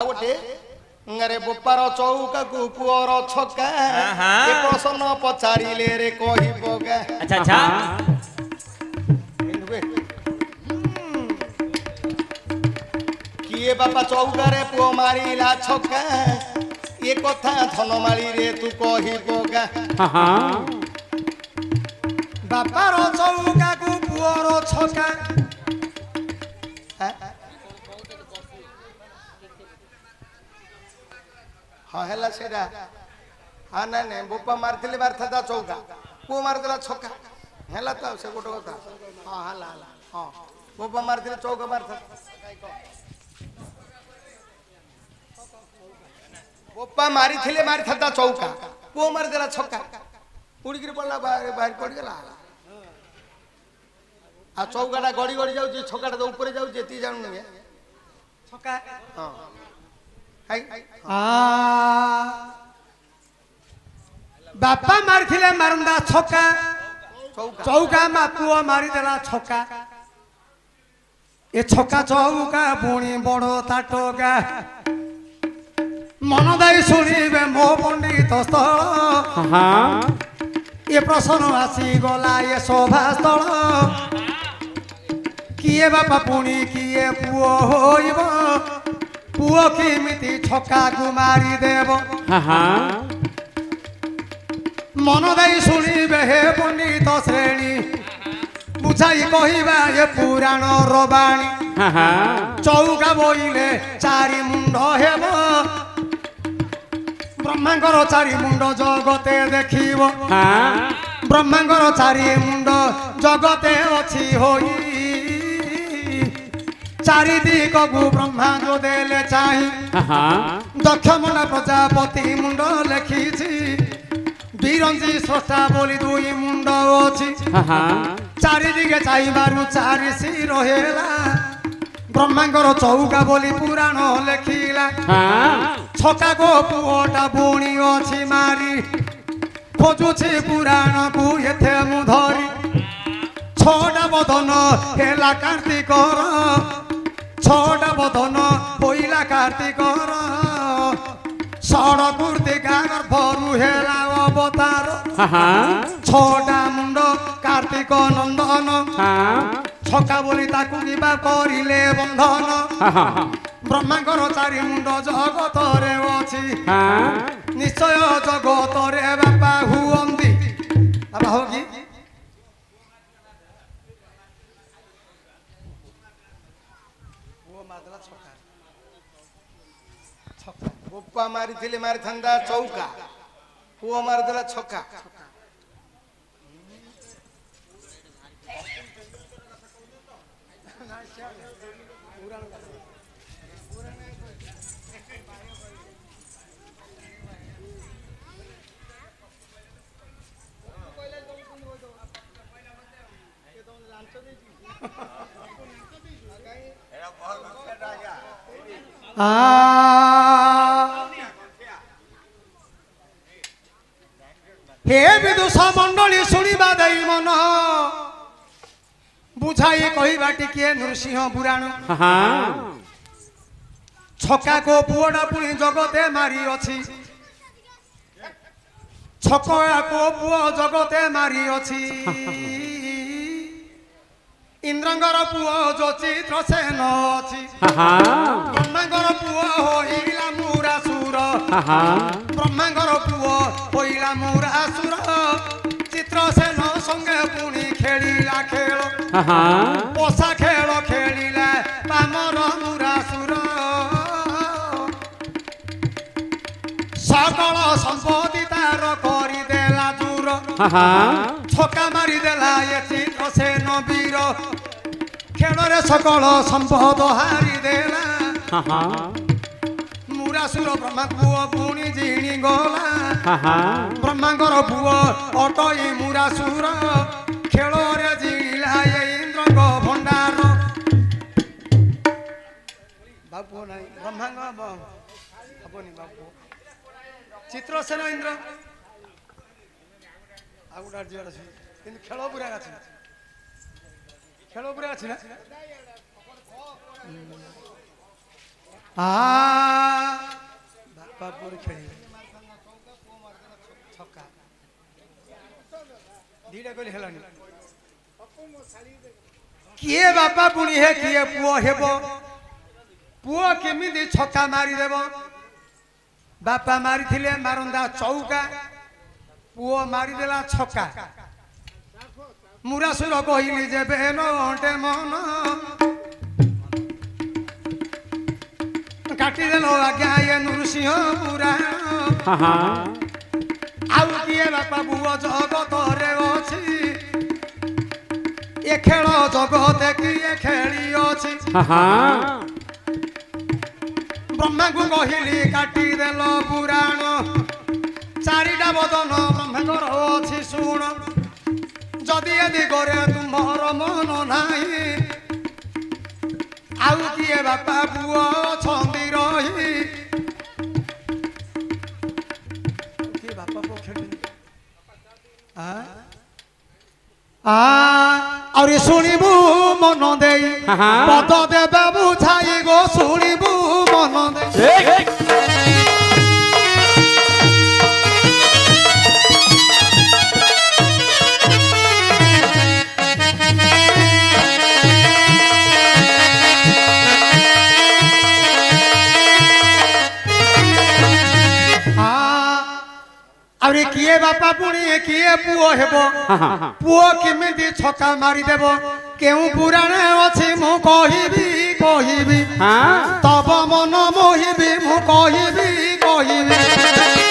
गोटे अरे बोपार चौका को पुअर छक्का ए प्रश्न पचारिले रे कहिबोगा। अच्छा अच्छा किए बापा चौका रे पुओ मारिला छक्का ए कथा धनमाली रे तू कहिबोगा। बापार चौका को पुअर छक्का हाँ है सेटा हाँ ना नहीं बोपा मारथिले मारथा चौका पुओ मारदेला छक्का है तो से गोटे कथा हाँ हाला हाँ बोपा मारथिले चौका मारथा बोपा मारिथिले मारथा चौका पुओ मारदेला छक्का उड़िक पड़ा बाहर बाहर पड़गला आ चौकाटा गड़ी गड़ी जाऊँ छक्काटा तो ऊपर जाऊँ ये जानू छक्का हाँ बापा मारिथिले मारंदा छक्का चौका मा पुओ मारिदेला छक्का ए छक्का चौका पुणी बड़ ताटका मन दाई शुणिबे मो पंडित स्थल ये प्रश्न आसी गला ये शोभा स्थल किए बापा पुणी किए पुओ होइब पुओ किमिति छक्का को मारी देव मन दाई शुणिबे हे पंडित श्रेणी बुझाई कहवा ये पुराण रबाणी चौका बोइले चारि मुंड हेब ब्रह्मांकर चारि मुंड जगते देखिब ब्रह्मांकर चारि मुंड जगते अछि होई चारि दिक को ब्रह्मा जो देले चाहि दक्षमना प्रजापति मुंड लेखिछि बिरंजी स्रष्टा बोली दुई मुंड अछि चारि दिके चाइबारु चारि सिर हेला ब्रह्मांकर चौका बोली पुराण लेखिला छक्का को पुओटा बुणी अछि मारी खोजुछि पुराण को एथे मु धरी छोटा बदन हेला कार्तिकर छोटा बदन पहिला कार्तिकर सड़क कुर्ती गागर भरू हेला अवतार छोटा मुंड कार्तिक नंदन छक्का बोली ताकू किबा करिले बंधन ब्रह्मांकर चारि मुंड जगतरे अछि निश्चय जगतरे बापा हुअंती बाबा हो कि बोपा मारिथिले मारिथंदा चौका पुओ मारदेला छक्का हे विदुष मंडली शुणिबा दई मन बुझाई कहवा टिके नृसिंह पुराण छक्का को पुओटा पुणी जगते मारी अछि छक्का को पुओ जगते मारी अछि इंद्रंगर पुओ जो चित्र सेन अछि ब्रह्मांगर पुओ होइला मुरासुर ब्रह्मांगर पुओ होइला मुरासुर चित्र सेन संगे पुणी खेलिला खेल पोषा खेल खेलिला पामर मुरासुर सकल संपत्ति तार करिदेला दूर छक्का मारिदेला ये चित्र सेन वीर खेल रे सकल संपद हारिदेला मुरासुर ब्रह्मा पुओ पुणी जिणी गला ब्रह्मांकर पुओ अटई मुरासुर खेल रे जिला ये इंद्रंग भंडार बापू नहीं ब्रह्मांग अपनी बापू चित्रसेन इंद्र आउटा जियार अछि किंतु खेल पुरा अछि खेल पुरा अछि ना ବାପା ପୁଅ ଖେଳିଲେ ଛକା ଦିଟା କହିଲେ ହେଲାନି किए बापा पुणी है किए पुओ हेब पुओ केमिति छक्का मारिदेव बापा मारिथिले मारंदा चौका पुओ मारिदेला छक्का मुरासुर कहली जे बेन अंटे मन काटिदेलो आज्ञा ये नृसिंह पुराण आउ किए बापा पुओ जगत रे अछि ये खेल जगते किए खेली अच्छी ब्रह्मा को कहली काटिदेल पुराण चारिटा बदन ब्रह्मांकर अच्छी शुण जदि ए दिगरे तुम्हार मन नाही आउ किए बापा पुओ छंदी रही किए बापा पुओ खेली और शुणबू मन दे पद देवे बुझाई गो शुणबू मन दे किए बापा पुणी किए पुओ हेब पुओ केमिति छक्का मारिदेव केउ पुराण अछि मु कहिबी कहिबी तब मन मोहिबी मु कहिबी कहिबी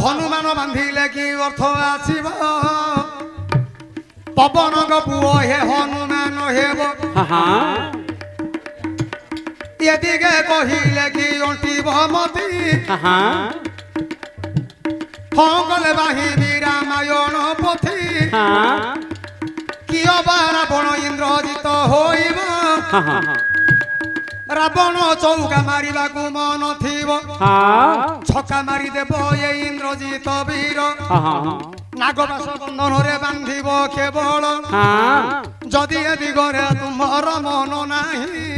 हनुमान बांधिले कि अर्थ आसीब पवन पुओ हे हनुमान हेब यदिके कहिले कि अंटिब मती गले बाहिबी रामायण पोथी किय बा रावण इंद्रजित होइब रावण चौका मारिबा को मन थिब छक्का मारी देव ये इंद्रजित वीर नागबास बंधन रे बांधिब केवल जदि ए दिगरे तुमर मन नाही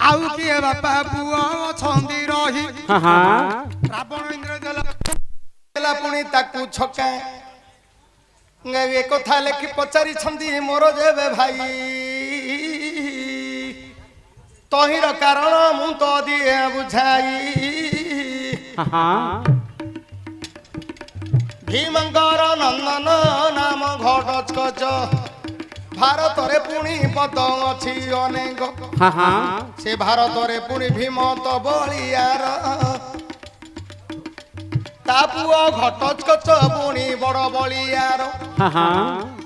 आउ किए बापा पुओ छंदी रही रावण इंद्रजित पुणी ताकू छक्का ए कथा लेखि पचारि छंदी मोर जेबे भाई तहिर कारण मु तो दिए बुझाई भीमंकर नंदन नाम घटस्कच भारत रे पुणी पद अछि अनेक से भारत रे पुणी भीम तो बलियार तापुओ घटस्कच पुणी बड़ बलियार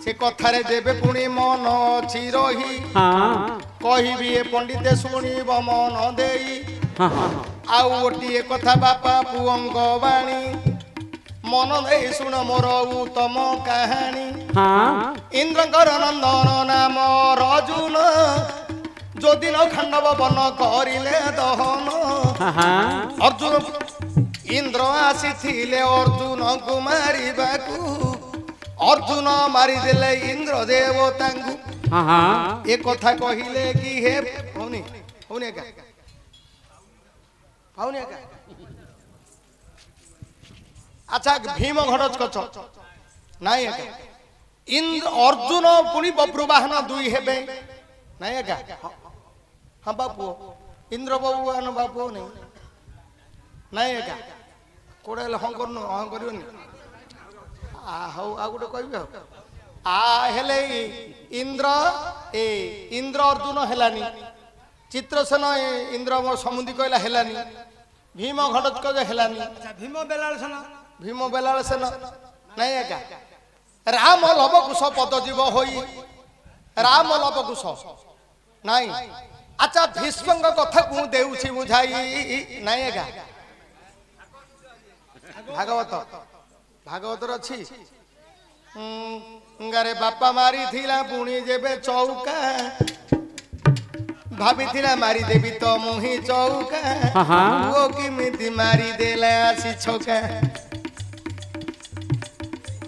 से कथारे जेबे पुणी मन अछि रही कहिबी ए पंडिते शुणिब मन देई आउ गोटे कथा बापा पुअंग बाणी मन दे शुण मोर उत्तम कहानी इंद्रकर नंदन नाम अर्जुन जो दिन खंडव वन करिले दहन अर्जुन इंद्र आसीथिले अर्जुन को मारिबाकू अर्जुन मारिदेले इंद्र देवता ए कथा कहिले कि हे हौनी हौनी का हौनी का अच्छा भीम घटस्कच नाई का इंद्र अर्जुन पुणी बब्रुवाहन दुई हेबे नाई का हां बापू इंद्र बब्रुवाहन बापू नहीं नाई का कोड़े हं करनु हं करियोनी आ हौ आ गुटे कहबे आ हेले इंद्र इंद्र अर्जुन हेलानी चित्रसेन इंद्र मोर समुद्री कहला हेलानी भीम घटस्कच हेलानी भीम बेलाल सेन नहीं एका राम लवकुश पद जीव होई राम लवकुश नहीं अच्छा भीष्म कथा को देउछि बुझाई नहीं एका भागवत भागवत अच्छी ଗାରେ ବାପା ମାରିଥିଲା ପୁଣି ଯେବେ ଚୌକା ଭାବିଥିଲା ମାରିଦେବି ତ ମୁହିଁ ଚୌକା ପୁଅ କେମିତି ମାରିଦେଲା ଆସି ଛକା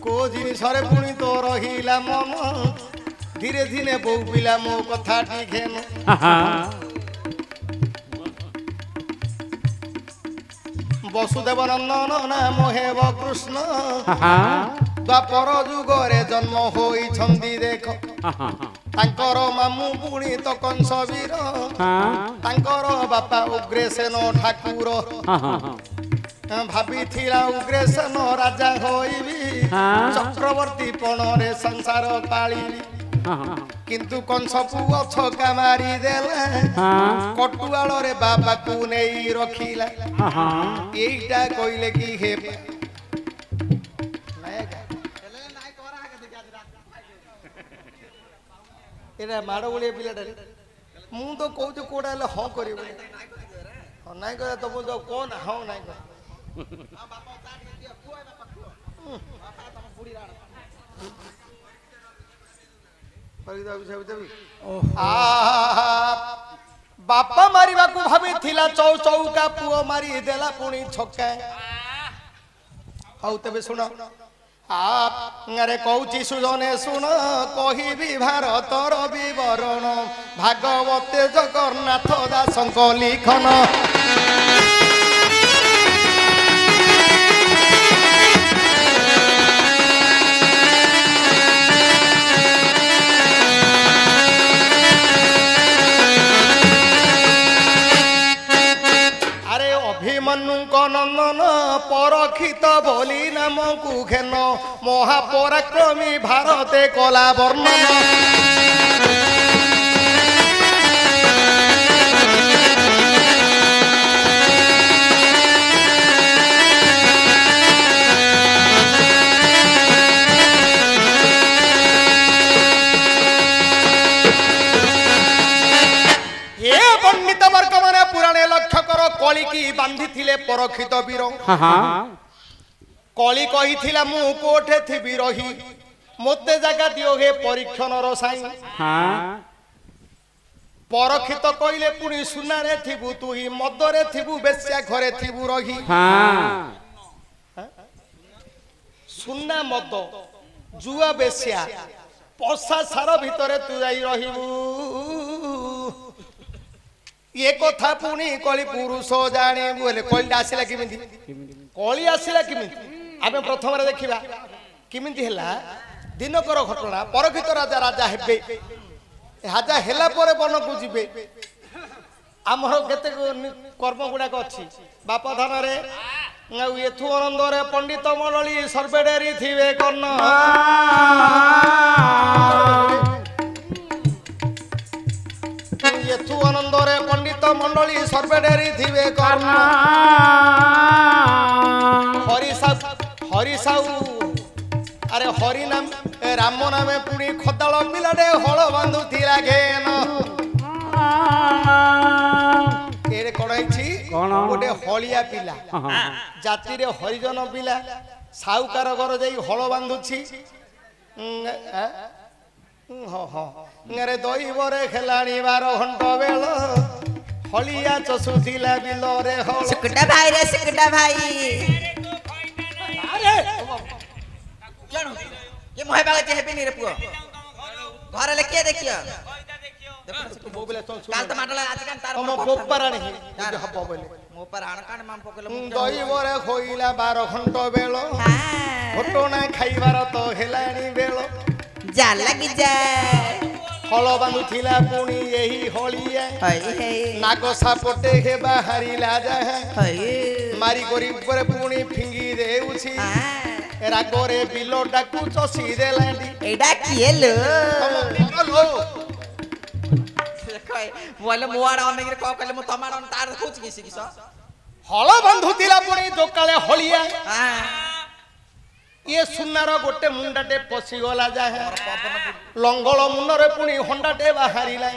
କୋଉ ଜିନିଷରେ ପୁଣି ତ ରହିଲା ମନ ଧୀରେ ଧୀରେ ବୋଉ ପିଲା ମୋ କଥା ଟିକେ ବସୁଦେବ ନନ୍ଦନ ନାମ ହେବ କୃଷ୍ଣ ଦ୍ୱାପର ଯୁଗରେ ଜନ୍ମ ହୋଇଛନ୍ତି ଦେଖ ତାଙ୍କର ମାମୁଁ ପୁଣି ତ କଂସ ବୀର ତାଙ୍କର ବାପା ଉଗ୍ରସେନ ଠାକୁର ଭାବିଥିଲା ଉଗ୍ରସେନ ରାଜା ହୋଇବି ଚକ୍ରବର୍ତ୍ତୀ ପଣରେ ସଂସାର ପାଳିବି କିନ୍ତୁ କଂସ ପୁଅ ଛକା ମାରିଦେଲା କଟୁଆଳରେ ବାବାକୁ ନେଇ ରଖିଲା ଏଇଟା କହିଲେ କି ହେ ଏଟା ମାଡ଼ ଗୋଳିଆ ପିଲାଟା ମୁଁ ତ କହୁଛି କୋଉଟା ହେଲେ ହଁ କରିବ ନାଇଁ କରେ ତ ମୁଁ କଣ ହଁ ନାଇଁ କର ବାପା ମାରିବାକୁ ଭାବିଥିଲା ଚୌକା ପୁଅ ମାରିଦେଲା ପୁଣି ଛକା ହଉ ତେବେ ଶୁଣ ଆରେ କହୁଛି ସୁଜନେ ଶୁଣ କହିବି ଭାରତର ବିବରଣ ଭାଗବତେ ଜଗନ୍ନାଥ ଦାସଙ୍କ ଲିଖନ ଅଭିମନ୍ୟୁଙ୍କ ନନ୍ଦନ ପରକ୍ଷିତ ବୋଲି ନାମକୁ ଘେନ ମହାପରାକ୍ରମୀ ଭାରତେ କଲା ବର୍ଣ୍ଣନ पुराणे लक्ष्य कर कली की बांधी थिले परखित वीर कली कही थिला मु कोठे थिबी रही मोते जगह दियो हे परीक्षण रो साई परखित कइले पुनी सुना रे थिबु तू ही मद रे थिबु बेस्या घरे थिबु रही सुना मद जुआ बेस्या पसा सार भितरे तू जाई रहिबु ये कथा पुणी कली पुरुष जाने बोले कली आसिला किमिति कली आसिला किमिति आमे प्रथम रे देखिबा किमिति हला दिनकर घटना परखित राजा राजा हेबे राजा हेला परे बन को जिबे हमर केते कर्म गुडा को अछि बापा धन रे एथु आनंद रे पंडित मंडली सर्वेडेरी थिबे कर्ण एथु आनंद रे पंडित मंडली सर्वेडेरी थिबे कर्ण हरि साहू अरे हरि नाम राम नामे पुणी खदाल पिलाडे हल बांधु थिला घेन एरे कोन आइछि गोटे हलिया पिला जाति रे हरिजन पिला साहुकार घर जाई हल बांधुछि रे दईबरे खेलाणी 12 घंटा बेल हलिया चसुथिला बिल रे हल सुकटा भाई अरे केनु के मोहे बागे हेबी नि रे पुओ घर ले के देखियो बो बेले चल काल त माडला आज कान तार हम पोपराणी हबो बोले मो पर आण कान माम पकले दईबरे खोइला 12 घंटा बेल घटना खाइबार तो हेलाणी बेल जा लगी जाए हल बांधुथिला पुणी यही हलिया नाग सापटे हे बाहरिला जाए मारी करी ऊपर पुणी फिंगी देउछि रागरे बिलो डाकू चसी देलांडी एडा किए लो कय बोले मोआडा अनेक को कहले मु तमाड अन तार खोज किसी किस हल बांधुथिला पुणी जोकाले हलिया ये सुनार गोटे मुंडाटे पशिगला जाए लंगल मुंडरे पुणी हंडाटे बाहरिला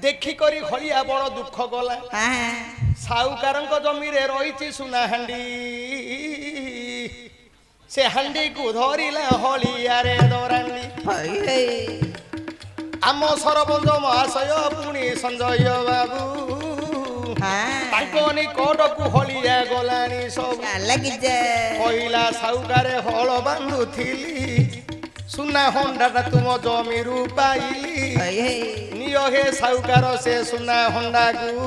देखी करी हलिया बड़ दुख गला साहुकार जमी रे रही सुना हांडी से हांडी को धरिले हलियारे दरांडी ହଇ ହଇ आम सरपंच महाशय पुणी संजय बाबू तांको निकट को हलिया गलानी सब ଲାଗି ଯେ କହିଲା ସାଉକାରେ ହଳ ବାନ୍ଧୁଥିଲି ସୁନା ହଣ୍ଡାଟା ତୁମ ଜମିରୁ ପାଇଲି ହଇ ହଇ ନିଅ ହେ ସାଉକାର ସେ ସୁନା ହଣ୍ଡାକୁ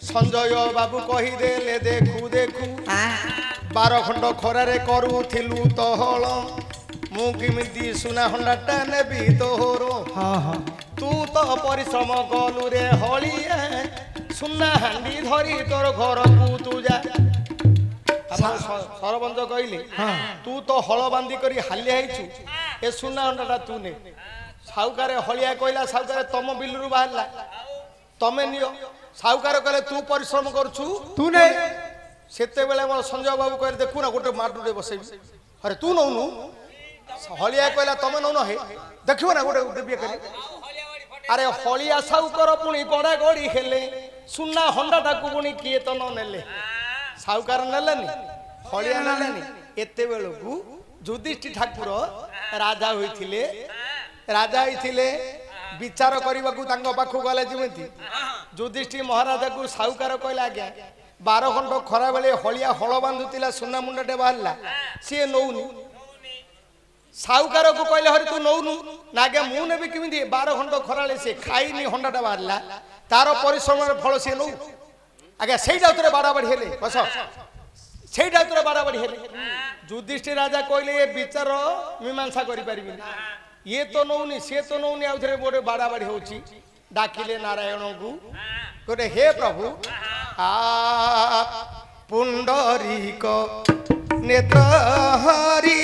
ସଞ୍ଜୟ ବାବୁ କହିଦେଲେ ଦେଖୁ ଦେଖୁ 12 ଖଣ୍ଡ ଖରାରେ କରୁଥିଲୁ ତ ହଳ ମୁଁ କେମିତି ସୁନା ହଣ୍ଡାଟା ନେବି ତୋର ତୁ ତ ପରିଶ୍ରମ କଲୁ ରେ ହଳିଆ ସୁନା ହାଣ୍ଡି ଧରି ତୋର ଘରକୁ ତୁ ଯା ସରପଞ୍ଚ କହିଲେ ତୁ ତ ହଳ ବାନ୍ଧି କରି ହାଲିଆ ହେଇଛୁ ଏ ସୁନା ହଣ୍ଡାଟା ତୁ ନେ ସାଉକାରେ ହଳିଆ କହିଲା ସାଉକାରେ ତମ ବିଲରୁ ବାହାରିଲା ତମେ ନିଅ ସାଉକାର କହିଲେ ତୁ ପରିଶ୍ରମ କରୁଛୁ ତୁ ନେ ସେତେବେଳେ ମୋର ସଞ୍ଜୟ ବାବୁ କହିଲେ ଦେଖୁ ନା ଗୋଟେ ମାଟୁଟେ ବସେଇବି ଆରେ ତୁ ନଉନୁ ହଳିଆ କହିଲା ତମେ ନଉନ ହେ ଦେଖିବ ନା ଗୋଟେ ଦେବି କରି ଆରେ ହଳିଆ ସାଉକର ପୁଣି ଗଡା ଗଡି ହେଲେ ସୁନା ହଣ୍ଡାଟାକୁ ପୁଣି କିଏ ତ ନ ନେଲେ ସାଉକାର ନେଲେନି ହଳିଆ ନେଲେନି ଏତେବେଳକୁ ଯୁଧିଷ୍ଠିର ଠାକୁର ରାଜା ହୋଇଥିଲେ ବିଚାର କରିବାକୁ ତାଙ୍କ ପାଖକୁ ଗଲେ ଯେମିତି ଯୁଧିଷ୍ଠିର ମହାରାଜାକୁ ସାଉକାର କହିଲା ଆଜ୍ଞା 12 ଖଣ୍ଡ ଖରା ବେଳେ ହଳିଆ ହଳ ବାନ୍ଧୁଥିଲା ସୁନା ମୁଣ୍ଡଟେ ବାହାରିଲା ସିଏ ନଉନି ସାଉକାରକୁ କହିଲେ ହରି ତୁ ନଉନୁ ନା ଆଜ୍ଞା ମୁଁ ନେବି କେମିତି 12 ଖଣ୍ଡ ଖରାବେଳେ ସିଏ ଖାଇନି ହଣ୍ଡାଟା ବାହାରିଲା ତାର ପରିଶ୍ରମର ଫଳ ସିଏ ନଉ ଆଜ୍ଞା ସେଇଟା ଉତ୍ତର ବାଡାବାଡି ହେଲେ ବସ ସେଇଟା ଉତ୍ତର ବାଡାବାଡି ହେଲେ ଯୁଧିଷ୍ଠିର ରାଜା କହିଲେ ଏ ବିଚାର ମୀମାଂସା କରିପାରିବିନି ଇଏ ତ ନଉନି ସିଏ ତ ନଉନି ଆଉ ଥରେ ଗୋଟେ ବାଡାବାଡି ହଉଛି ଡାକିଲେ ନାରାୟଣଙ୍କୁ ଗୋଟେ ହେ ପ୍ରଭୁ ପୁଣ୍ଡରୀକ ନେତ୍ର ହରି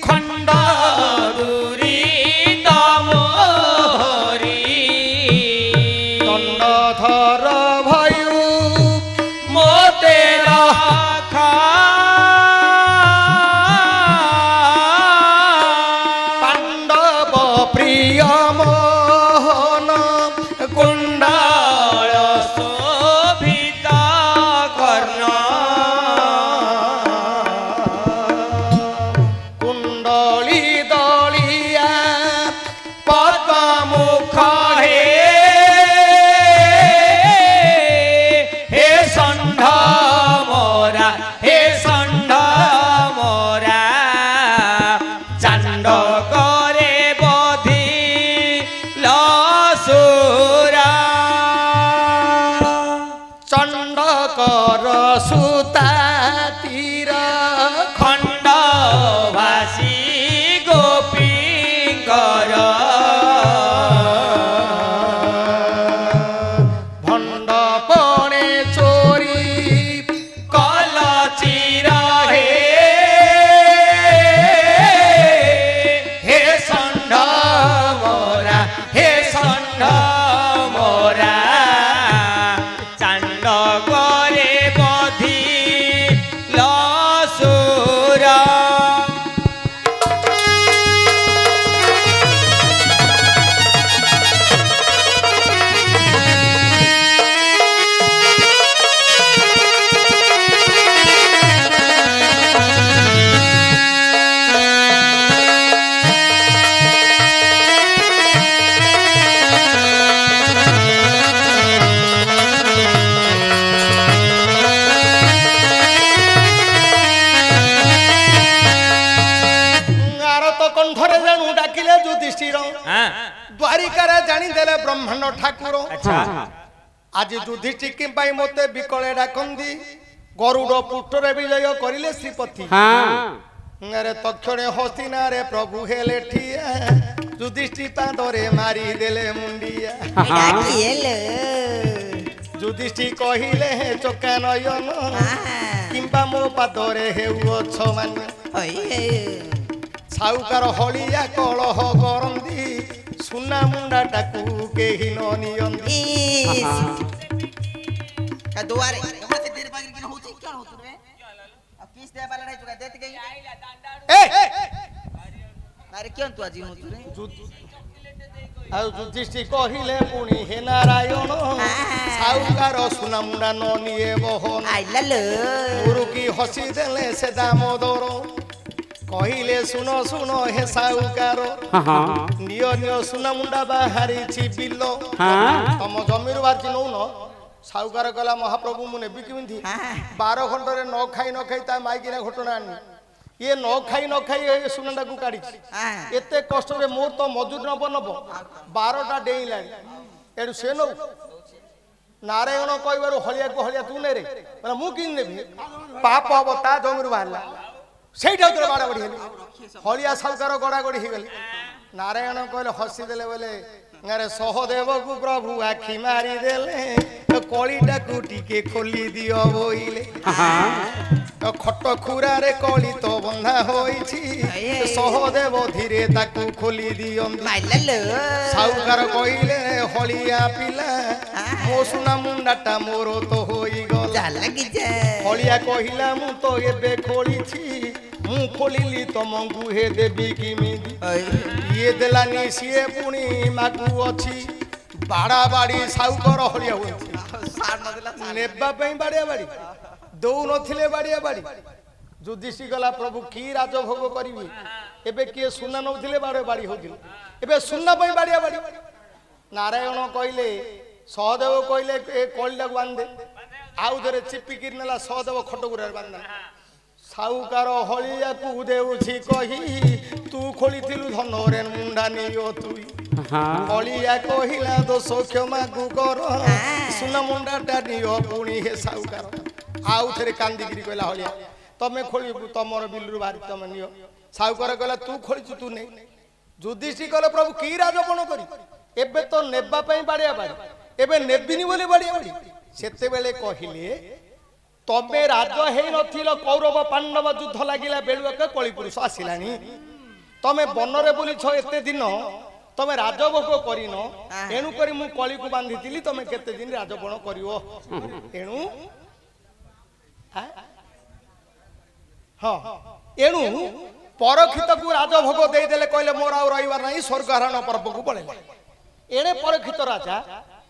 ଖଣ୍ଡ ଦଣ୍ଡଧର ଭୟୁ ମୋତେ ରଖା ପାଣ୍ଡବ ପ୍ରିୟ ମୋହନ କୁଣ୍ଡଳ ଶୋଭିତ କର୍ଣ୍ଣ କୁଣ୍ଡଳୀ ଦଳିଆ ପଦ୍ମମୁଖ ହେ ଷଣ୍ଢ ମୋରା ଚାଣ୍ଡ करे ବଧି ଲସୁରା ଚଣ୍ଡକର ସୁତା ତୀର ଖଣ୍ଡ ଭାସି ଗୋପୀଙ୍କର ଭଣ୍ଡ ପଣେ ଚୋରି କଲ ଚିର ହେ ଷଣ୍ଢ ମୋରା ଚାଣ୍ଡ करे ବଧି ଲସୁରା କଣ୍ଠରେ ଜାଣୁ ଡାକିଲେ ଯୁଧିଷ୍ଠିର ଦ୍ୱାରିକାରେ ଜାଣିଦେଲେ ବ୍ରହ୍ମାଣ୍ଡ ଠାକୁର ଆଜି ଯୁଧିଷ୍ଠିର ପାଇଁ ମତେ ବିକଳେ ଡାକନ୍ତି ଗରୁଡ଼ ପୃଷ୍ଠରେ ବିଜୟ କରିଲେ ଶ୍ରୀପତି ଆରେ ତକ୍ଷଣେ ହସ୍ତିନାରେ ପ୍ରଭୁ ହେଲେ ଠିଆ ଯୁଧିଷ୍ଠିର ପାଦରେ ମାରିଦେଲେ ମୁଣ୍ଡିଆ ଯୁଧିଷ୍ଠିର କହିଲେ ହେ ଚକା ନୟନ କିମ୍ବା ମୋ ପାଦରେ ହେଉଅଛ ମାନେ ସାଉକାର ହଳିଆ କଳହ କରନ୍ତି ସୁନା ମୁଣ୍ଡାଟାକୁ କେହି ନ ନିଅନ୍ତି दुआरे हमरा से देर बागिर किन होची क्या होतु रे अब किस दे वाला नहीं चुका देत गई ए अरे क्यों तू आजी होतु रे ଆଉ ଯୁଧିଷ୍ଠି କହିଲେ ପୁଣି ହେ ନାରାୟଣ ସାଉକାର ସୁନା ମୁଣ୍ଡା ନ ନିଏ ବହନ ଆଇଲା ଲୋ ମୁରୁକି ହସି ଦେଲେ ସେ ଦାମୋଦର କହିଲେ ଶୁଣ ଶୁଣ ହେ ସାଉକାର ନିଅ ନିଅ ସୁନା ମୁଣ୍ଡା ବାହାରିଛି ବିଲ ତମ ଜମିରୁ ବାହାରିଛି ନଉନ ସାଉକାର କହିଲା ମହାପ୍ରଭୁ ମୁଁ ନେବି କେମିତି 12 ଘଣ୍ଟାରେ ନ ଖାଇ ତା ମାଇକିନା ଘଟଣା ଆଣିନି ये न खाई सुना को काढ़ी एत कष्ट मोर तो मजूर नब 12टा डेला एडु से नौ नारायण कहबार हलिया को हलिया तू ने रे मुझे नेबी पाप हम ता जमी बाहर से बाड़ा बाड़ी हलिया साउकार गड़ा गड़ी हो गली नारायण कहले हसीदे बोले अरे सहदेव को प्रभु आखि मारिदेले कलीटा को टिके खोली दियो बोइले खट खुरा रे कली तो बंधा होइछि सहदेव धीरे ताकू खोली दियो साउकार कहिले हलिया पिला मो सुना मुंडाटा मोर तो होई गला हलिया कहिला मु तो एबे खोलिछि मु खोलिली तमंगु हे देवी किमिदी ये देलानी सीए पुणी मागु अछि बाड़ा बाड़ी साउकर हलिया होइछि नेबा पई बाड़िया बाड़ी दौ नथिले बाड़िया बाड़ी युधिष्ठिर गला प्रभु की राजभोग करिवि एबे किए सुना नथिले बाड़े बाड़ी होदिल एबे सुना पई बाड़िया बाड़ी नारायण कहले सहदेव कहले ए कलिला बांधे आउ धरे चिपी किरनेला सहदेव खटगुरा बांधना साउकार हलिया को देउछि कही तू खोलिथिलु धनरे मुंडा नियो तुई हलिया कहिला दोष क्षमा को कर सुना मुंडाटा नियो पुणी हे साउकार आउ थरे कांदिगिरी कहला हलिया तमे खोली तमर बिलरु बारी तमे नियो साउकार कहला तू खोलिछु तू नै युधिष्ठिर कहले प्रभु की राजपण करी एबे तो नेबा पई बाड़िया बाड़ी एबे नेबिनी बोले बाड़िया बाड़ी सेते बेले कहिले तमे राज हे नथिल कौरव पांडव युद्ध लागिला बेलुक कली पुरुष आसिलानी तमे बनरे बोली छ एते दिन तमे राजभोग करिन एणु करी मु कली को बांधितिली तमे केते दिन राजपण करिवो एणु हाँ एणु परखित को राजभोग दे देले कहले मोर आ रहिबार नाही स्वर्ग हरण पर्व को पळेले एणे परखित राजा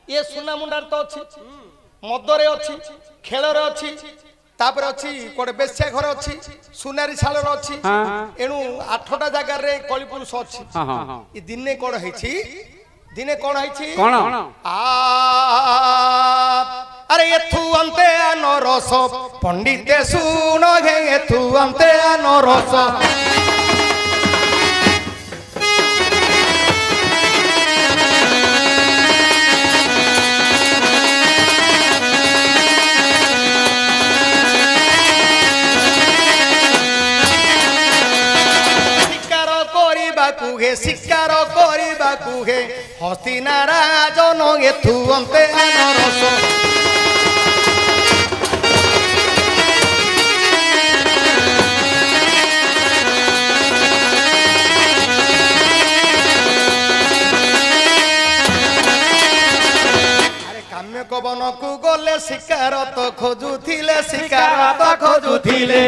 ये सुना मुंडार तो अछि मदरे अछि खेलरे अछि तापर अछि कोडे बेस्या घर अछि सुनारी शालर अछि एणु 8टा जगह रे कलिपुरुष अछि ई दिने कोड हैछि दिने कोन हैछि कोन आ अरे एथु अंते नरस पंडिते सुनो गे एथु अंते नरस शिकार करिबा कुहे हस्तिनारा जन एथु अंते नरस कवन को गले शिकार तो खोजुथिले शिकार तो खोजुथिले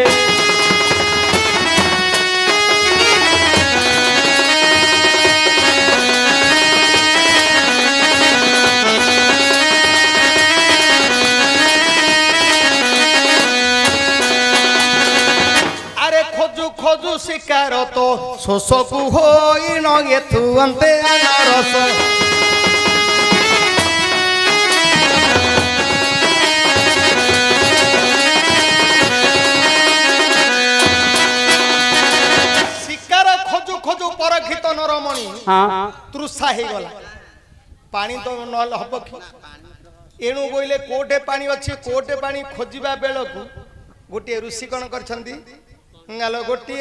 अरे खोजु खोजु शिकार तो शोषकु होई न एथु अंते नरस खोजु परखित नरमणि तृषा हे गला पानी तो नल हब कि एणु बोइले कोटे पानी अछि कोटे पानी खोजिबा बेलकु गोटे ऋषि कोन करछंती नालो गोटे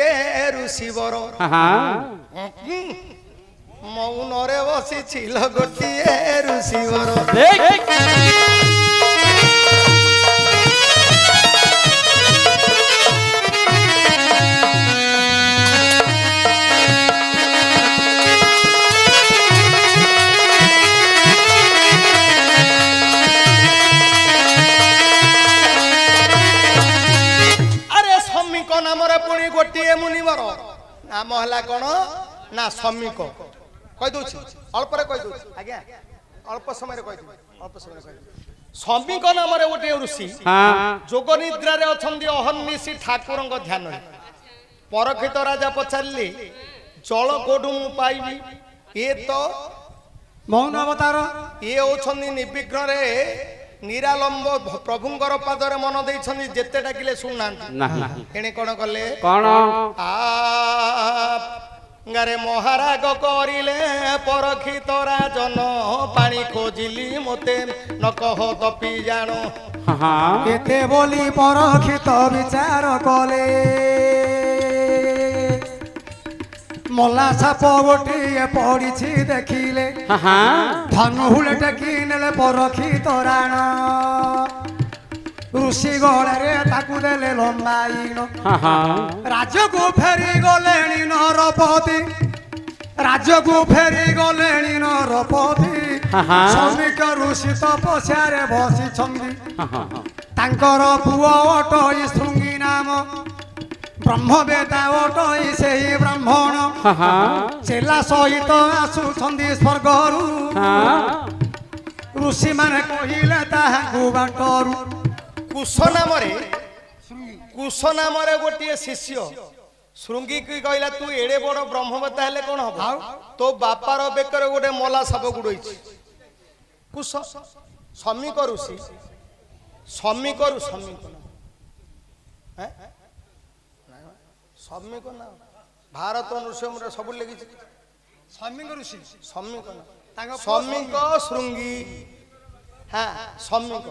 ऋषि बर मौन रे बसी छिल गोटे ऋषि बर नामरे पुणी गोटे मुनिवर नाम हला कौन ना श्रमिक কই দউছি অল্পরে কই দউছি আজ্ঞা অল্প সময় কই দিবি অল্প সময় কই স্বামীক নামরে গোটে ঋষি যোগ নিদ্রারে অছন্দি অহর্নিশি ঠাকুরଙ୍କ ধ্যাନରେ পরখিত রাজা পচারিলে জল কোডু মু পাইবি এ তো মৌন অবতার ইয়ে হচ্ছেন নির্বিঘ্ନରେ নিরালম্ব প্রভুঙ্কর পাদরে মন ଦେଇଛନ୍ତି যেতে ডাকিলে শুণুনাহাନ୍ତି এনে কোন কলে কোন গারে মহারাগ করিলে পরখিত রাজন পানি খোঁজিলি মতে নকহ তপি জাণ কেতে বলি পরখিত বিচার কলে মলা সাপ গোটিয়ে পড়িছি দেখিলে ধনুহুলে টেকি নেলে পরখিত রাণ ঋষি গড়ে তাকু দেলে লম্বাইণ রাজ্যକୁ ফেরি গলেଣି নরপতি রাজ্যକୁ ফেরি গলেଣି নরপতি শ্রমিক ঋষি তপস্যারে বସିଛନ୍ତି ତାଙ୍କର ପୁଅ ଅଟଇ ଶୃଙ୍ଗି ନାମ ବ୍ରହ୍ମବେଦା ଅଟଇ ସେହି ବ୍ରାହ୍ମଣ ଚେଲା ସହିତ ଆସୁଛନ୍ତି ସ୍ୱର୍ଗରୁ ଋଷିମାନେ କହିଲେ ତାହାଙ୍କୁ ବାଟରୁ କୁଶ ନାମରେ ଗୋଟିଏ ଶିଷ୍ୟ ଶୃଙ୍ଗି କି କହିଲା ତୁ ଏଡେ ବଡ ବ୍ରହ୍ମବେଦା ହେଲେ କଣ ହବ ତୋ ବାପାର ବେକରେ ଗୋଟେ ମଲା ସାପ ଗୁଡେଇଛି କୁଶ ଶ୍ରମିକ ଋଷି ଶ୍ରମିକ ନା ଭାରତ ନୃସିଂହରେ ସବୁ ଲେଖିଛି ଶ୍ରମିକ ଋଷି ଶ୍ରମିକ ନା ତାଙ୍କ ଶ୍ରମିକ ଶୃଙ୍ଗି ଶ୍ରମିକ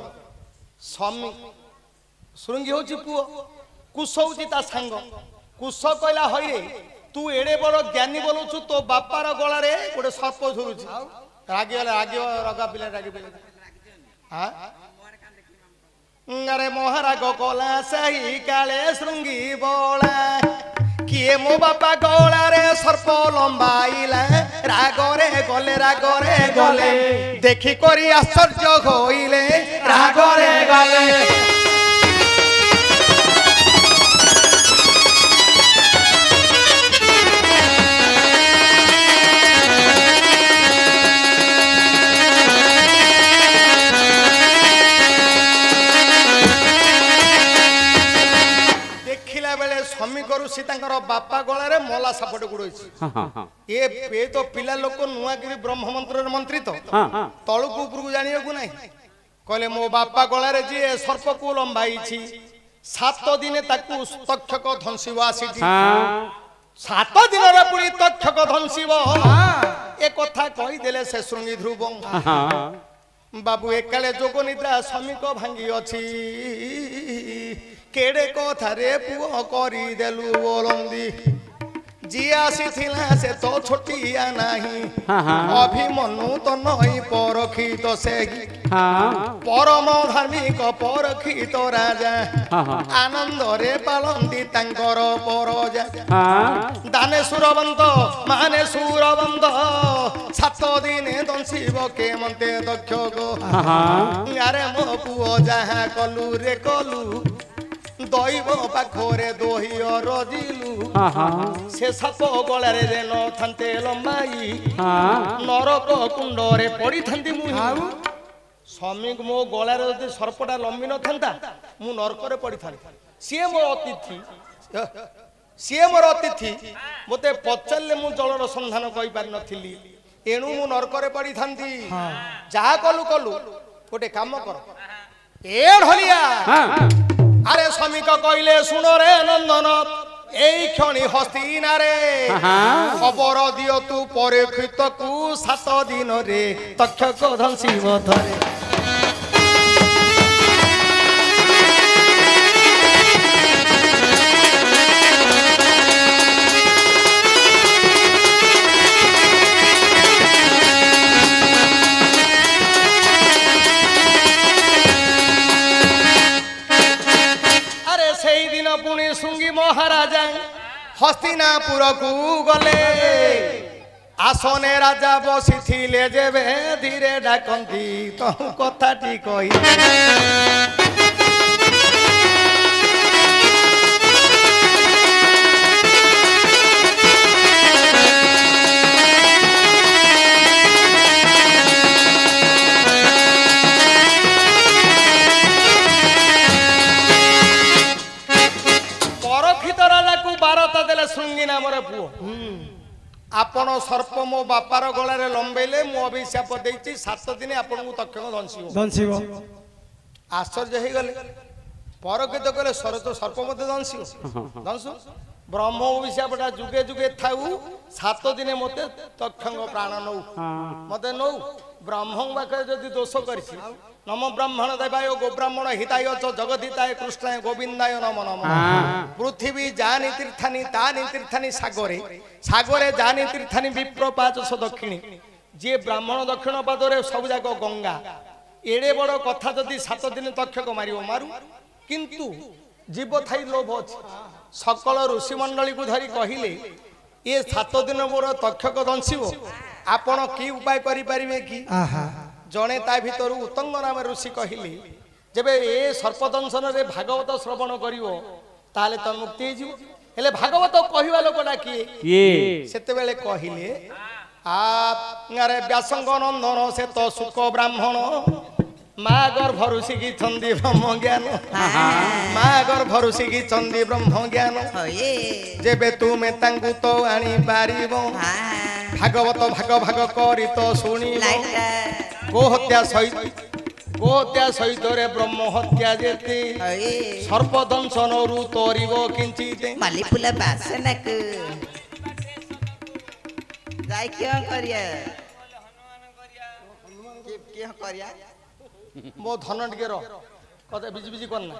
ଶୃଙ୍ଗି ହଉଛି ପୁଅ କୁଶ ହଉଛି ତା ସାଙ୍ଗ କୁଶ କହିଲା ହଇରେ ତୁ ଏଡେ ବଡ ଜ୍ଞାନୀ ବୋଲୁଛୁ ତୋ ବାପାର ଗଳାରେ ଗୋଟେ ସର୍ପ ଝୁରୁଛି ରାଗିବ ରଗା ପିଲା ରାଗିବେ ଆରେ ମହାରାଗ କଲା ସେହି କାଳେ ଶୃଙ୍ଗି ବଳା କିଏ ମୋ ବାପା ଗଳାରେ ସର୍ପ ଲମ୍ବାଇଲା ରାଗରେ ଗଲେ ଦେଖି କରି ଆଶ୍ଚର୍ଯ୍ୟ ହୋଇଲେ ରାଗରେ ଗଲେ ଶ୍ରମିକ ଋଷି ତାଙ୍କର ବାପା ଗଳାରେ ମଲା ସାପଟେ ଗୁଡେଇଛି ଏ ତ ପିଲା ଲୋକ ନୂଆକିରି ବ୍ରହ୍ମ ମନ୍ତ୍ରରେ ମନ୍ତ୍ରୀ ତଳକୁ ଉପରକୁ ଜାଣିବାକୁ ନାହିଁ କହିଲେ ମୋ ବାପା ଗଳାରେ ଯିଏ ସର୍ପକୁ ଲମ୍ବାଇଛି 7 ଦିନେ ତାକୁ ତକ୍ଷକ ଧଂସିବ ଆସିଛି 7 ଦିନରେ ପୁଣି ତକ୍ଷକ ଧଂସିବ ଏ କଥା କହିଦେଲେ ସେ ଶୃଙ୍ଗି ଧ୍ରୁବ ବାବୁ ଏକାଳେ ଯୋଗ ନିଦ୍ରା ଶ୍ରମିକ ଭାଙ୍ଗି ଅଛି କେଡେ କଥାରେ ପୁଅ କରିଦେଲୁ ବୋଲନ୍ତି ଯିଏ ଆସିଥିଲା ସେ ତ ଛୋଟିଆ ନାହିଁ ଅଭିମନ୍ୟୁ ତ ନଈ ପରଖିତ ସେହି ପରମ ଧାର୍ମିକ ପରଖିତ ରାଜା ଆନନ୍ଦରେ ପାଳନ୍ତି ତାଙ୍କର ପରଜା ଦାନେ ସୁରବନ୍ତ ମାନେ ସୁରବନ୍ତ 7 ଦିନେ ଦଂଶିବ କେମନ୍ତେ ଦକ୍ଷକ ଆରେ ମୋ ପୁଅ ଯାହା କଲୁ ରେ କଲୁ ଦୈବ ପାଖରେ ଦହିଅ ରଜିଲୁ ସେ ସାପ ଗଳାରେ ନଥାନ୍ତେ ଲମ୍ବାଇ ନରକ କୁଣ୍ଡରେ ପଡିଥାନ୍ତି ମୁଁ ଶ୍ରମିକ ମୋ ଗଳାରେ ଯଦି ସର୍ପଟା ଲମ୍ବି ନଥାନ୍ତା ମୁଁ ନରକରେ ପଡିଥାନ୍ତି ସିଏ ମୋର ଅତିଥି ମତେ ପଚାରିଲେ ମୁଁ ଜଳର ସନ୍ଧାନ କହିପାରିନଥିଲି ଏଣୁ ମୁଁ ନରକରେ ପଡିଥାନ୍ତି ଯାହା କଲୁ ଗୋଟେ କାମ କର ଏ ଢଲିଆ আরে শ্রমিক কইলে শুনো রে নন্দন এই ক্ষণি হস্তিনারে খবর দিও তু পরীক্ষিতকু 7 দিনরে তক্ষক ধংসিব ধরে পুনি শৃঙ্গি মহারাজা হস্তিনাপুরকু গলে আসনে রাজা বসিছিলে যেবে ধীরে ডাকন্তি তো কথাটি কই आपण सर्प मो बापार गलारे लंबेले मु अभिशाप देछि 7 दिन आपन तक्षक दंसिबो आश्चर्य हे गले परकित कले सरत सर्प मते दंसु ब्रह्म अभिशापटा जुगे जुगे थाउ 7 दिन मते तक्षक प्राण नौ मते नौ ब्रह्म बाके जदि दोष करछि नम ब्राह्मण देवाय गो ब्राह्मण हिताय च जगदिताय कृष्णाय गोविंदाय नमो नमः पृथ्वी जानि तीर्थानि तानि तीर्थानि सागरे सागरे जानि तीर्थानि विप्रपाच स दक्षिणी जे ब्राह्मण दक्षिण पादरे सब जाक गंगा एड़े बड़ कथा जदि 7 दिन तक्षक मारियो मारू किंतु जीव थाई लोभ अछि सकल ऋषि मंडली को धरी कहिले ये 7 दिन मोर तक्षक दंसिबो आपण की उपाय करि परिबे कि जणे ता भितर उत्तंग नाम ऋषि कहिले जेबे ए सर्पदंशन रे भागवत श्रवण करिवो ताले त मुक्ति जिवो हेले भागवत कहिवा लोकडा किए सेते बेले कहिले आप रे व्यासंग नंदन से तो सुख ब्राह्मण माँ गर्भ ऋषि की चंदी ब्रह्म ज्ञान माँ गर्भ ऋषि की चंदी ब्रह्म ज्ञान जेबे तुमे तांगु तो आनी पारिबो भागवत भाग भाग करी तो सुनी गोहत्या सहित रे ब्रह्म हत्या जेते सर्पदंशन रु तोरिबो किंचिते मालिपुला बासनक जाय क्यों करिया क्यों करिया मो धन टिके रो कते बिजी बिजी करना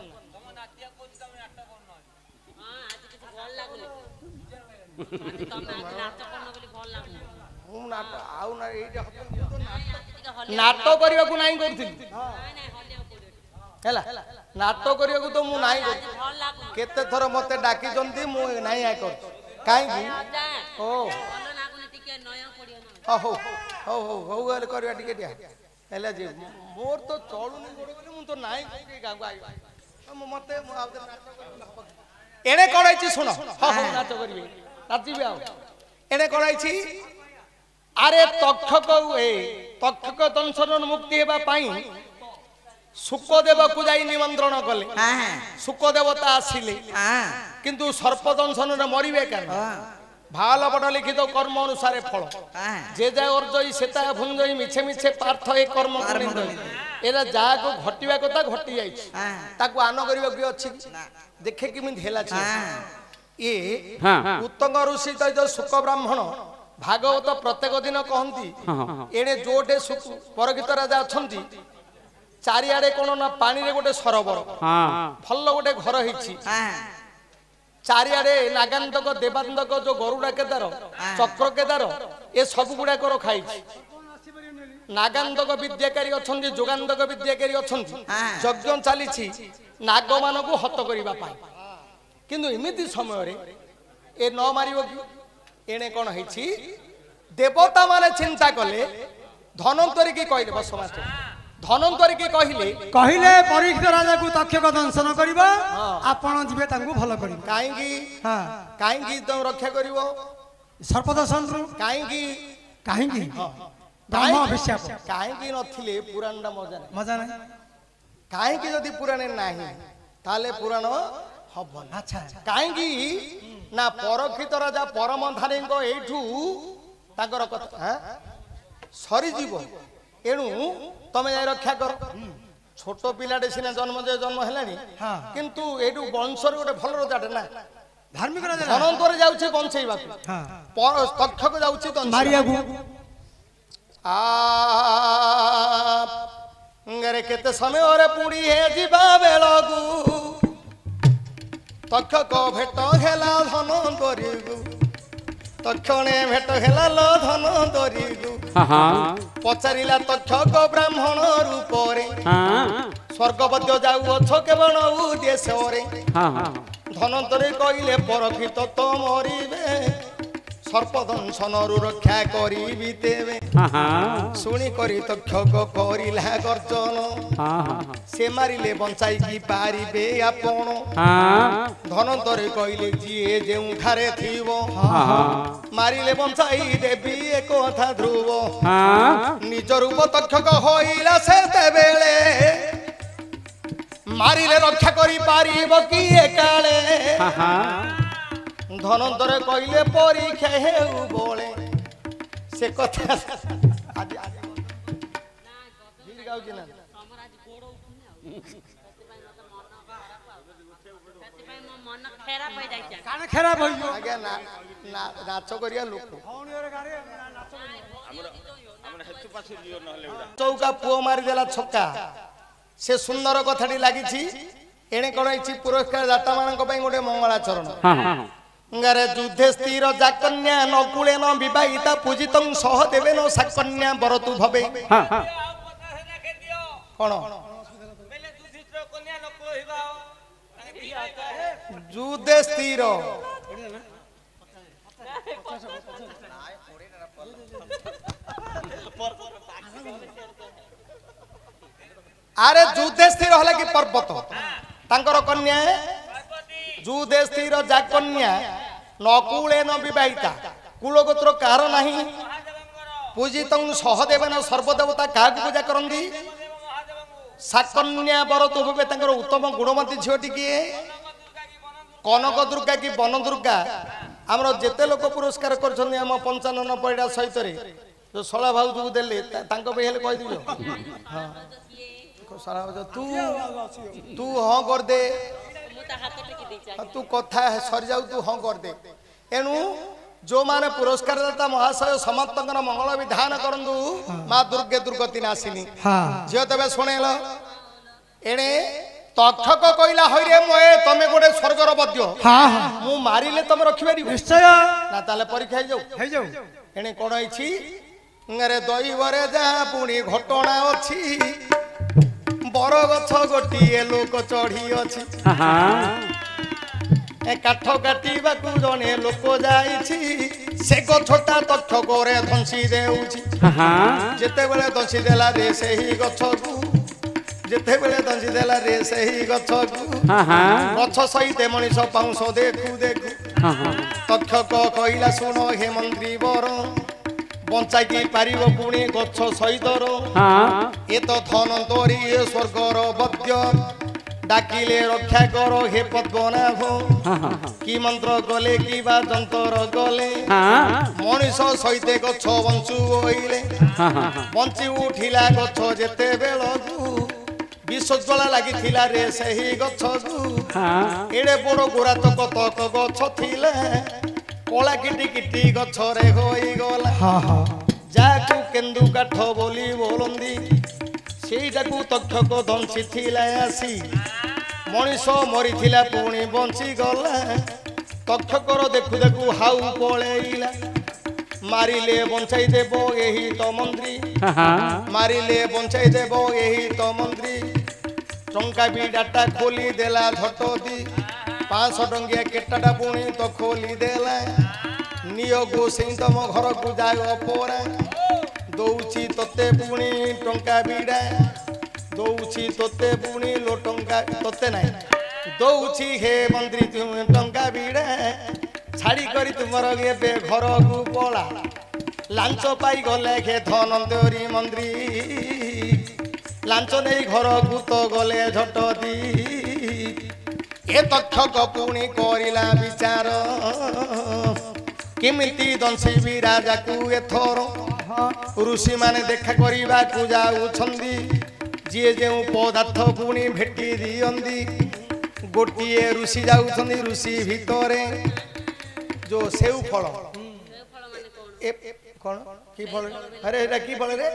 नाटक करिया को नाही करथिल हैला नाटक करिया को तो मु नाही कर केते थर मते डाकी जंती मु नाही आय कर काई की ओ हो हो हो हो गल करिया टिके दिया हैला जे मोर तो चलुनी गोड़ बोले मु तो नाही के गाव आइ मते एने कराइछि सुनो हो हो नाच करबे नाचिबे आ एने कराइछि अरे तक्षक ए तक्षक दंशन मुक्ति हेबा पाई सुकदेव को जाई निमंत्रण कले सुक देवता आसिले किंतु सर्प दंशन रे मरिबे कान भाल बड लिखित कर्म अनुसार फल जे जा अर्जई सेता भुंजई मिछे मिछे पार्थ ए कर्म करिंदई एरा जा को घटिबा कथा घटी जाई ताको आन करिबा कि अछि देखे कि मिन हेला छ ए उत्तंग ऋषि त जो सुक ब्राह्मण भागवत प्रत्येक दिन कहती एने जोटे परगित राजा अछंती चारिआडे कोन ना पानी रे गोटे सरोवर फल गोटे घर हिची चारिआडे नागांतक देवांतक जो गरुड़ा केदार चक्र केदार ए सब गुडा कर खाई नागांतक विद्याकारी अछंती जोगांतक विद्याकारी अछंती यज्ञ चली नाग मान को हत करबा पाई किंतु एमिति समय रे ए न मारिबो कि एने कोन हिची देवता माने चिंता कले धनंतरी की कहले बसमास्टर धनंतरी की कहले परीक्षित राजा को तक्षक दंशन करिबा आपण जिबे तांगु भलो करिबा काहेकी तुम रक्षा करिवो सर्पदंशन रु काहेकी ब्रह्म अभिशाप काहेकी नथिले पुराणडा मजा नहीं काहेकी जदी पुराणे नाही ताले पुराण हबन अच्छा काहेकी ना परक्षित राजा परमधारी को एठू ताकर कथा सरी जीव एणु तमे जाय रक्षा कर छोट पिलाटे सिना जन्म हेलानी किंतु एठू वंशर गोटे भल रजाटे ना धार्मिक राजा अनंतर जाउछि बंचैबा पर तक्षक जाउछि तो मारिया गु गरे केते समय रे पुडी हे जीवा बेलगु तक्षक भेट हेला धन करिगु तक्षणे भेट हेला लो धन करिगु पचारिला तक्षक ब्राह्मण रूप रे स्वर्गपद्य जाऊ अछ केवल उद्देश्य रे धनंतरी कइले परखित तो मरिबे सर्पदंशन रक्षा करी तेवे शुणी करी तक्षक करिला गर्जन से मारिले बंचाई की पारिबे आपण धनंतरी कइले जिए जेउ ठारे थिवो मारिले बंचाई देवी एक कथा ध्रुव निज रूप तक्षक होइला से तेबेले मारिले रक्षा करी पारिबो कि एकाले धनंतर कइले परीक्षा हेउ बोले से कथा आज गीत गाउची ना कान खराब हो गयो आगे ना नाच करिया लोक चौका पुओ मारी देला छक्का से सुंदर कथाटी लागिछि एणे कोन इछि पुरस्कार दाता मानक पई गोटे मंगलाचरण गारे युद्धे स्थिर जाकन्या नकुले न विवाहिता पूजितं सह देवे न साकन्या बरतु भवे कोन युद्धे स्थिर अरे युद्धे स्थिर हला कि पर्वत तांकर कन्या युद्धे स्थिर जाकन्या नकुले न विवाहिता कुलगोत्र कार नाही पूजितं सहदेवन सर्वदेवता का पूजा करंदी साकन्या बरतु भवे तांकर उत्तम गुणवंती झियोटी किए कनक दुर्गा की वन दुर्गा आमर जेते लोक पुरस्कार करछन हम 95 पैडा सहित रे जो सला भाऊ जो देले तांको पे हेले कहि दियो हां सला भाऊ तू हां कर दे तू कथा सर जाऊ तू हां कर दे एनु जो माने पुरस्कार दाता महाशय समस्त मंगल विधान करंदु मां दुर्गे दुर्गति नासिनी हां जे तबे सुनेलो एणे तक्षक कहला हइरे मए तमे गोटे स्वर्गर बद्य हां हां मु मारिले तमे रखि परिबो निश्चय ना ताले परीक्षा हे जाऊ एणे कोन आइछि ngare दईवरे जा पुणी घटना अछि बर गछ गोटिए लोक चढ़ी अछि ए काठ काटिबा को जने लोक जाइछि से गछटा तक्षक रे धंसी देउछि जेते बेले धंसी देला रे सेही गछ को जेते बेले दंजी देला रे सही गछ गछ सहित मनीष पाउस देखु देखु तक्षक कहिला सुन हे मंत्री वर बंचाई की पारिब पुणी गछ सहित ए तो धनंतरी स्वर्गर बद्य डाकिले रक्षा कर हे पद्मनाभ की मंत्र गले की बा जंतर गले मनीष सहित गछ बंचु होइले बंची उठिला गछ जेते बेलकु विश्वज्वला लगी थिला रे सही गछ एड़े बड़ गोरा तक तक गछ थिला कोला किटी किटी गछ रे होई गला जाकू केंदु काठ बोली बोलंदी सेईटाकू तक्षक धंसी थिला आसी मनीष मरी थिला पुणी बंची गला तक्षकर देखु देखु हाउ पळेइला मारिले बंचाई देबो एही तो मंत्री मारिले बंचाई देबो एही तो मंत्री टंका भी डाटा खोली देला झटो दी 500 टंकिया केटाटा पुणी तो खोली देला नियोगो सेई तम घर को जाओ पोरा दौची तोते पुणी टंका बिडा दौची तोते पुणी लो टंका तोते नाही दौची हे मंत्री तुम टंका बिडा छाड़ी करी तुमर एबे घर को पला लांच पाई गले खे धनंतरी मंत्री लांच नहीं घर को तो गले झट दी ए तक्षक पुणी करिला विचार किमिति दंसी राजा को एथर ऋषि माने देखा करिबा को जाउछंदी जे जे पदार्थ पुणी भेटी दियंदी गोटिए ऋषि जाउछंदी ऋषि भितरे जो सेव फल कौन की फल अरे एटा की फल रे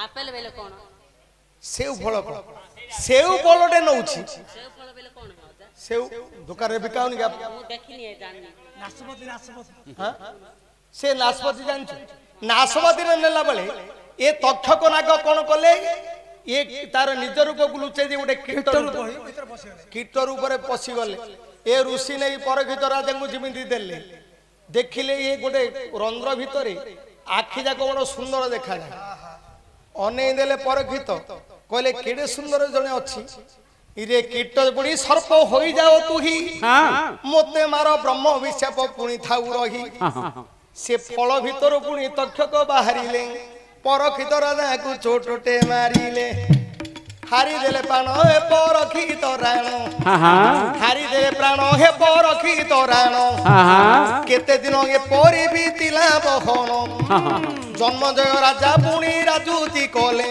आपेल बेले कोन सेव फल सेव फलटे नउछि सेव फल बेले कोन होता सेव दुकान रे बिकाउनी का मु देखिनी है जाननी नाशपति हां से नाशपति जानछु नाशपति रे नेला बेले ए तक्षक नाग कोन कले ए तार निज रूप को लुचै दे गोटे कीट रूप रे पसी गले ए ऋषि नहीं परखित राजा को जिमिति देले देखिले ये गोटे रंध्र भितरे आखि जाक बड़ सुंदर देखा जाए अनै देले परखित कहले केडे सुंदर जने अछि इरे कीट बुड़ी सर्प होई जाओ तू ही मोते मारो ब्रह्म विशाप पुणी थाउ रही से फल भितर पुणी तक्षक बाहरिले परखित राजा को चोटटे मारिले ହାରିଦେଲେ ପ୍ରାଣ ହେ ପରଖି ତୋରାଣ ହାରିଦେଲେ ପ୍ରାଣ ହେ ପରଖି ତୋରାଣ କେତେ ଦିନ ଏପରି ବିତିଲା ବହନ ଜନ୍ମଜୟ ରାଜା ପୁଣି ରାଜୁତି କଲେ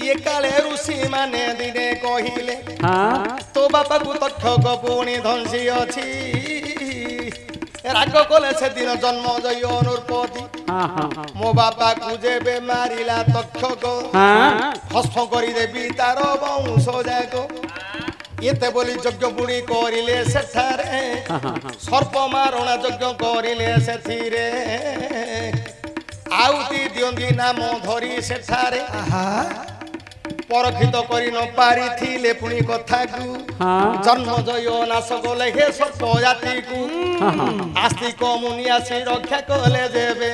ଇଏ କାଳେ ଋଷି ମାନେ ଦିନେ କହିଲେ ତୋ ବାପାକୁ ତକ୍ଷକ ପୁଣି ଧଂସି ଅଛି ରାଗ କଲେ ସେଦିନ ଜନ୍ମଜୟ ନୃପତି ମୋ ବାପାକୁ ଯେବେ ମାରିଲା ତକ୍ଷକ ଭସ୍ମ କରିଦେବି ତାର ବଂଶ ଯାକ ଏତେ ବୋଲି ଯଜ୍ଞ ପୁଣି କରିଲେ ସେଠାରେ ସର୍ପ ମାରଣା ଯଜ୍ଞ କରିଲେ ସେଥିରେ ଆଉତି ଦିଅନ୍ତି ନାମ ଧରି ସେଠାରେ ପରକ୍ଷିତ କରି ନ ପାରିଥିଲେ ପୁଣି କଥାକୁ ଜନ୍ମଜୟ ନାଶ କଲେ ହେ ସର୍ପ ଜାତିକୁ ଆସ୍ତିକ ମୁନି ଆସି ରକ୍ଷା କଲେ ଯେବେ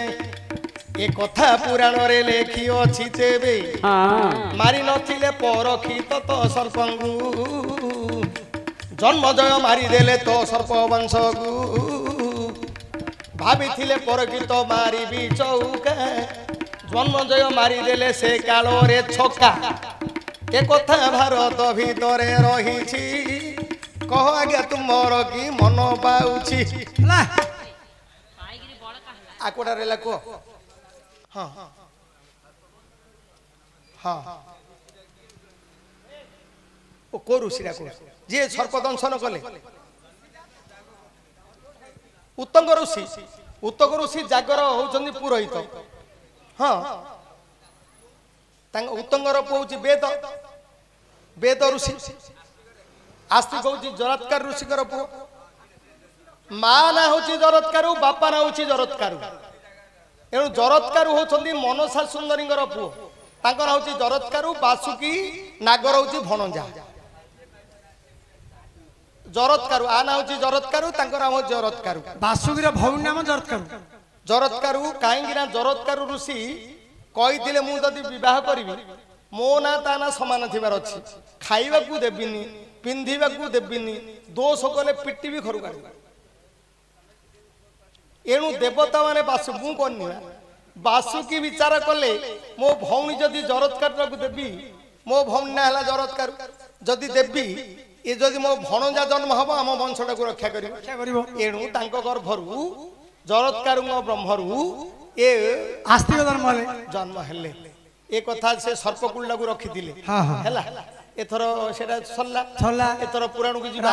ଏ କଥା ପୁରାଣରେ ଲେଖି ଅଛି ତେବେ ମାରି ନଥିଲେ ପରକ୍ଷିତ ତ ସର୍ପଙ୍କୁ ଜନ୍ମଜୟ ମାରିଦେଲେ ତ ସର୍ପ ବଂଶକୁ ଭାବିଥିଲେ ପରକ୍ଷିତ ମାରିବି ଚୌକା ଜନ୍ମଜୟ ମାରିଦେଲେ ସେ କାଳରେ ଛକା ଏ କଥା ଭାରତ ଭିତରେ ରହିଛି କହ ଆଜ୍ଞା ତୁମର କି ମନ ପାଉଛି ଆକୁଟା ରହିଲା କୁହ ହଁ ହଁ ଓ କୋଉ ଋଷିଟା କୁହ ଯିଏ ସର୍ପ ଦଂଶନ କଲେ ଉତ୍ତଙ୍ଗ ଋଷି ଜାଗର ହଉଛନ୍ତି ପୁରୋହିତ ହଁ ତାଙ୍କ ଉତ୍ତଙ୍ଗର ପୁଅ ହଉଛି ବେଦ ଋଷି ଆସ୍ତିକ ହଉଛି ଜରତ୍କାର ଋଷିଙ୍କର ପୁଅ ମା ନା ହଉଛି ଜରତ୍କାରୁ ବାପା ନା ହଉଛି ଜରତ୍କାରୁ ଏଣୁ ଜରତ୍କାରୁ ହଉଛନ୍ତି ମନସା ସୁନ୍ଦରୀଙ୍କର ପୁଅ ତାଙ୍କ ନାଁ ହଉଛି ଜରତ୍କାରୁ ବାସୁକି ନାଗର ହଉଛି ଭଣଜା ଜରତ୍କାରୁ ଆ ନାଁ ହଉଛି ଜରତ୍କାରୁ ତାଙ୍କ ନାମ ହଉଛି ଜରତ୍କାରୁ ବାସୁକୀର ଭଉଣୀ ନାମ ଜରତ୍କାରୁ କାହିଁକି ନା ଜରତ୍କାରୁ ଋଷି କହିଥିଲେ ମୁଁ ଯଦି ବିବାହ କରିବି ମୋ ନା ତା ନା ସମାନ ଥିବାର ଅଛି ଖାଇବାକୁ ଦେବିନି ପିନ୍ଧିବାକୁ ଦେବିନି ଦୋଷ କଲେ ପିଟିବି ଘରୁ କାଢିବି ଏଣୁ ଦେବତା ମାନେ ମୁଁ କରିନି ବାସୁକି ବିଚାର କଲେ ମୋ ଭଉଣୀ ଯଦି ଜରତ୍କାରକୁ ଦେବି ମୋ ଭଉଣୀ ନା ହେଲା ଜରତ୍କାରୁ ଯଦି ଦେବି ଏ ଯଦି ମୋ ଭଣଜା ଜନ୍ମ ହବ ଆମ ବଂଶଟାକୁ ରକ୍ଷା କରିବ ଏଣୁ ତାଙ୍କ ଗର୍ଭରୁ ଜରତ୍କାରୁଙ୍କ ବ୍ରହ୍ମରୁ ଏ ଆସ୍ତିକ ଜନ୍ମ ହେଲେ ଏ କଥା ସେ ସର୍ପକୁଳଟାକୁ ରଖିଥିଲେ ହେଲା ଏଥର ସେଟା ସରିଲା ଏଥର ପୁରାଣକୁ ଯିବା।